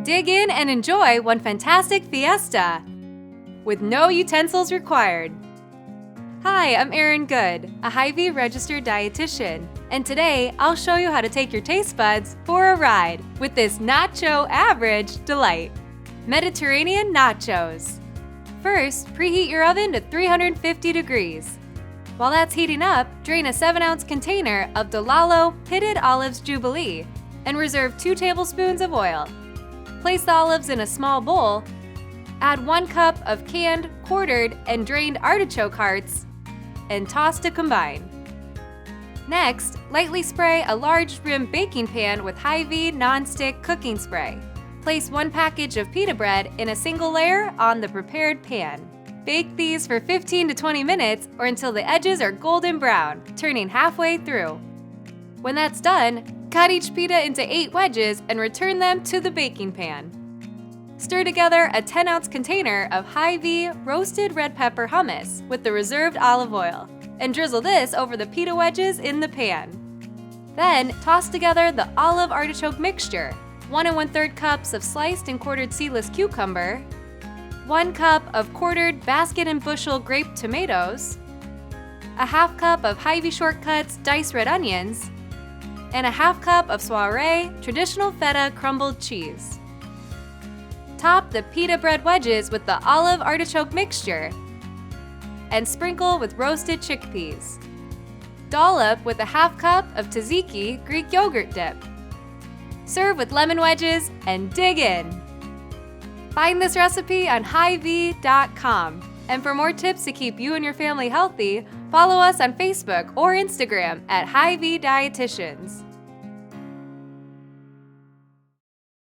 Dig in and enjoy one fantastic fiesta with no utensils required. Hi, I'm Erin Good, a Hy-Vee registered dietitian, and today I'll show you how to take your taste buds for a ride with this nacho average delight. Mediterranean nachos. First, preheat your oven to 350 degrees. While that's heating up, drain a 7-ounce container of Delalo Pitted Olives Jubilee and reserve 2 tablespoons of oil. Place the olives in a small bowl. Add 1 cup of canned, quartered, and drained artichoke hearts and toss to combine. Next, lightly spray a large rim baking pan with Hy-Vee non-stick cooking spray. Place 1 package of pita bread in a single layer on the prepared pan. Bake these for 15 to 20 minutes or until the edges are golden brown, turning halfway through. When that's done, cut each pita into 8 wedges and return them to the baking pan. Stir together a 10-ounce container of Hy-Vee roasted red pepper hummus with the reserved olive oil and drizzle this over the pita wedges in the pan. Then, toss together the olive artichoke mixture, 1 1/3 cups of sliced and quartered seedless cucumber, 1 cup of quartered basket and bushel grape tomatoes, a 1/2 cup of Hy-Vee Shortcuts diced red onions, and a 1/2 cup of Soiree traditional feta crumbled cheese. Top the pita bread wedges with the olive artichoke mixture and sprinkle with roasted chickpeas. Dollop with a 1/2 cup of tzatziki Greek yogurt dip. Serve with lemon wedges and dig in. Find this recipe on Hy-Vee.com. And for more tips to keep you and your family healthy, follow us on Facebook or Instagram at Hy-Vee Dietitians.